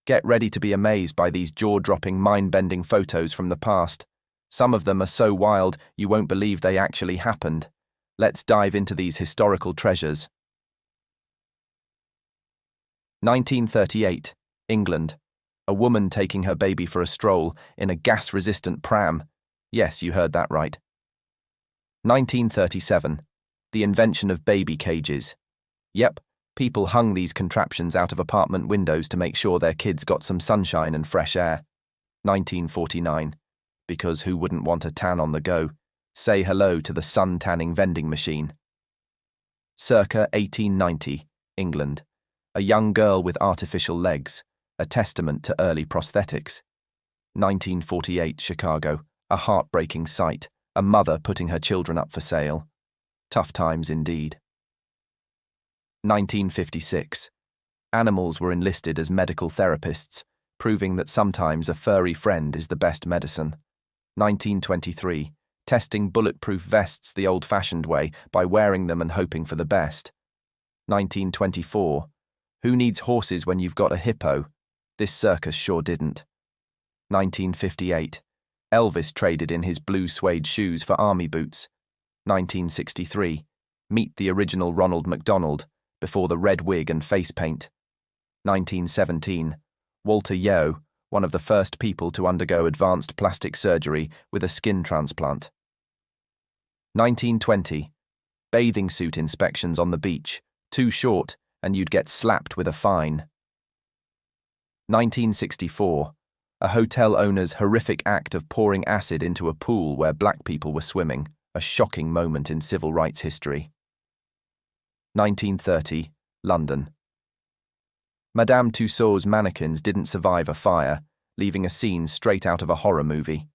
Get ready to be amazed by these jaw-dropping, mind-bending photos from the past. Some of them are so wild you won't believe they actually happened. Let's dive into these historical treasures. 1938, England. A woman taking her baby for a stroll in a gas-resistant pram. Yes, you heard that right. 1937, the invention of baby cages. Yep, people hung these contraptions out of apartment windows to make sure their kids got some sunshine and fresh air. 1949, because who wouldn't want a tan on the go? Say hello to the sun-tanning vending machine. Circa 1890, England. A young girl with artificial legs, a testament to early prosthetics. 1948, Chicago. A heartbreaking sight, a mother putting her children up for sale. Tough times indeed. 1956. Animals were enlisted as medical therapists, proving that sometimes a furry friend is the best medicine. 1923. Testing bulletproof vests the old-fashioned way by wearing them and hoping for the best. 1924. Who needs horses when you've got a hippo? This circus sure didn't. 1958. Elvis traded in his blue suede shoes for army boots. 1963. Meet the original Ronald McDonald, before the red wig and face paint. 1917. Walter Yeo, one of the first people to undergo advanced plastic surgery with a skin transplant. 1920. Bathing suit inspections on the beach. Too short, and you'd get slapped with a fine. 1964. A hotel owner's horrific act of pouring acid into a pool where black people were swimming, a shocking moment in civil rights history. 1930, London. Madame Tussauds mannequins didn't survive a fire, leaving a scene straight out of a horror movie.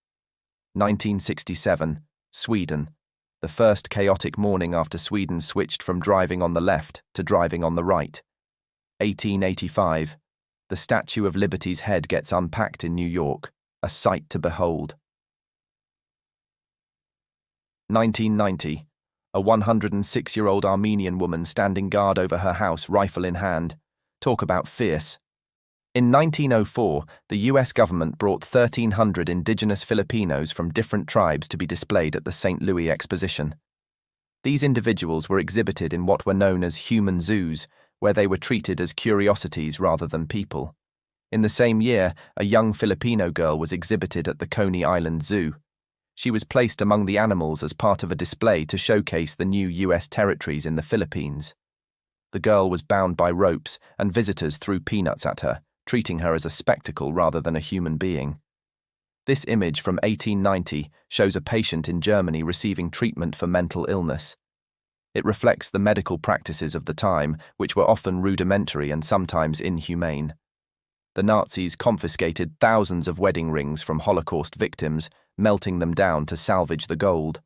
1967, Sweden. The first chaotic morning after Sweden switched from driving on the left to driving on the right. 1885. The Statue of Liberty's head gets unpacked in New York, a sight to behold. 1990. A 106-year-old Armenian woman standing guard over her house, rifle in hand. Talk about fierce. In 1904, the US government brought 1,300 indigenous Filipinos from different tribes to be displayed at the St. Louis Exposition. These individuals were exhibited in what were known as human zoos, where they were treated as curiosities rather than people. In the same year, a young Filipino girl was exhibited at the Coney Island Zoo. She was placed among the animals as part of a display to showcase the new US territories in the Philippines. The girl was bound by ropes, and visitors threw peanuts at her, treating her as a spectacle rather than a human being. This image from 1890 shows a patient in Germany receiving treatment for mental illness. It reflects the medical practices of the time, which were often rudimentary and sometimes inhumane. The Nazis confiscated thousands of wedding rings from Holocaust victims, melting them down to salvage the gold.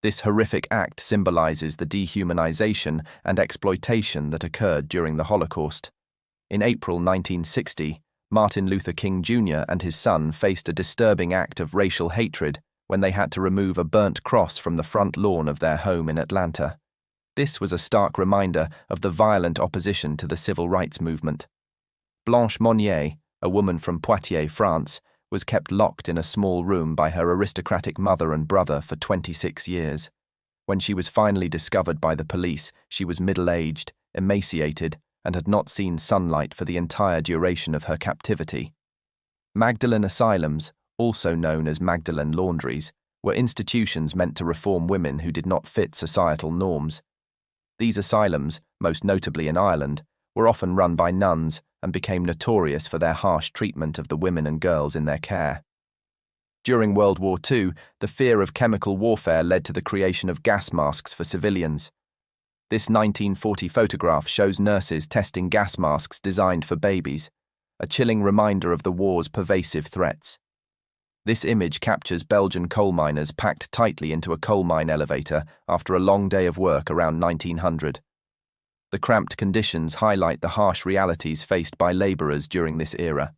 This horrific act symbolizes the dehumanization and exploitation that occurred during the Holocaust. In April 1960, Martin Luther King Jr. and his son faced a disturbing act of racial hatred when they had to remove a burnt cross from the front lawn of their home in Atlanta. This was a stark reminder of the violent opposition to the civil rights movement. Blanche Monnier, a woman from Poitiers, France, was kept locked in a small room by her aristocratic mother and brother for 26 years. When she was finally discovered by the police, she was middle-aged, emaciated, and had not seen sunlight for the entire duration of her captivity. Magdalen asylums, also known as Magdalen laundries, were institutions meant to reform women who did not fit societal norms. These asylums, most notably in Ireland, were often run by nuns and became notorious for their harsh treatment of the women and girls in their care. During World War II, the fear of chemical warfare led to the creation of gas masks for civilians. This 1940 photograph shows nurses testing gas masks designed for babies, a chilling reminder of the war's pervasive threats. This image captures Belgian coal miners packed tightly into a coal mine elevator after a long day of work around 1900. The cramped conditions highlight the harsh realities faced by laborers during this era.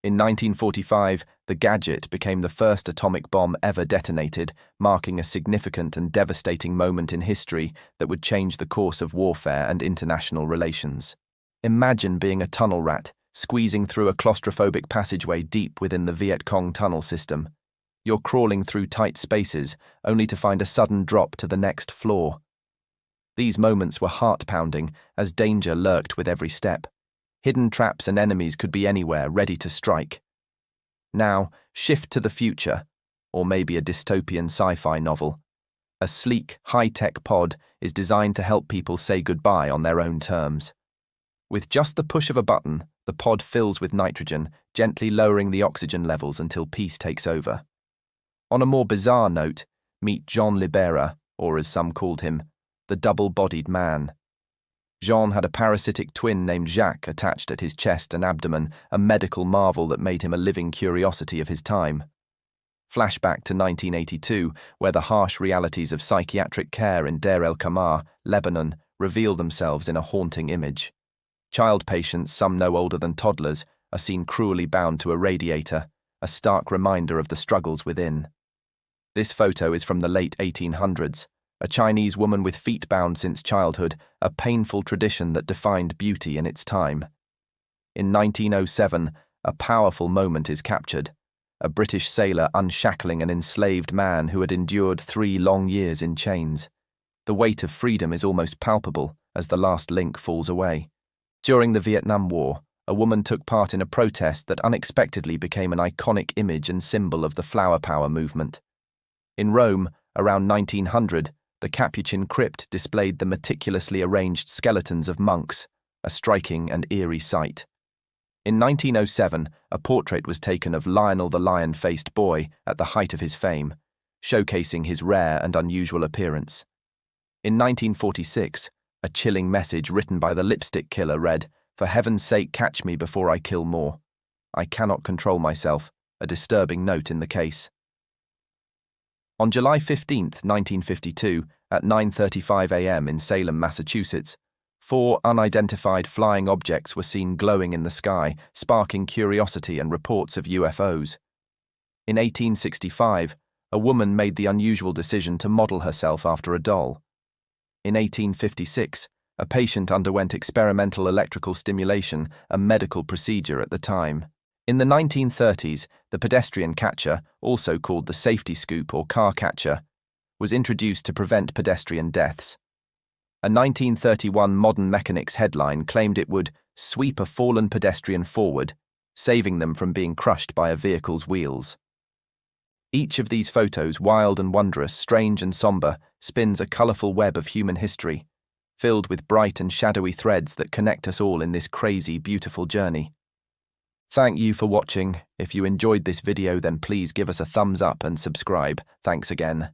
In 1945, the Gadget became the first atomic bomb ever detonated, marking a significant and devastating moment in history that would change the course of warfare and international relations. Imagine being a tunnel rat, squeezing through a claustrophobic passageway deep within the Viet Cong tunnel system. You're crawling through tight spaces, only to find a sudden drop to the next floor. These moments were heart-pounding, as danger lurked with every step. Hidden traps and enemies could be anywhere, ready to strike. Now, shift to the future, or maybe a dystopian sci-fi novel. A sleek, high-tech pod is designed to help people say goodbye on their own terms. With just the push of a button, the pod fills with nitrogen, gently lowering the oxygen levels until peace takes over. On a more bizarre note, meet Jean Libera, or as some called him, the double-bodied man. Jean had a parasitic twin named Jacques attached at his chest and abdomen, a medical marvel that made him a living curiosity of his time. Flashback to 1982, where the harsh realities of psychiatric care in Deir el-Qamar, Lebanon, reveal themselves in a haunting image. Child patients, some no older than toddlers, are seen cruelly bound to a radiator, a stark reminder of the struggles within. This photo is from the late 1800s, a Chinese woman with feet bound since childhood, a painful tradition that defined beauty in its time. In 1907, a powerful moment is captured, a British sailor unshackling an enslaved man who had endured 3 long years in chains. The weight of freedom is almost palpable as the last link falls away. During the Vietnam War, a woman took part in a protest that unexpectedly became an iconic image and symbol of the flower power movement. In Rome, around 1900, the Capuchin crypt displayed the meticulously arranged skeletons of monks, a striking and eerie sight. In 1907, a portrait was taken of Lionel the lion-faced boy at the height of his fame, showcasing his rare and unusual appearance. In 1946, a chilling message written by the lipstick killer read, "For heaven's sake, catch me before I kill more. I cannot control myself," a disturbing note in the case. On July 15, 1952, at 9:35 a.m. in Salem, Massachusetts, 4 unidentified flying objects were seen glowing in the sky, sparking curiosity and reports of UFOs. In 1865, a woman made the unusual decision to model herself after a doll. In 1856, a patient underwent experimental electrical stimulation, a medical procedure at the time. In the 1930s, the pedestrian catcher, also called the safety scoop or car catcher, was introduced to prevent pedestrian deaths. A 1931 Modern Mechanics headline claimed it would sweep a fallen pedestrian forward, saving them from being crushed by a vehicle's wheels. Each of these photos, wild and wondrous, strange and somber, spins a colourful web of human history, filled with bright and shadowy threads that connect us all in this crazy, beautiful journey. Thank you for watching. If you enjoyed this video, then please give us a thumbs up and subscribe. Thanks again.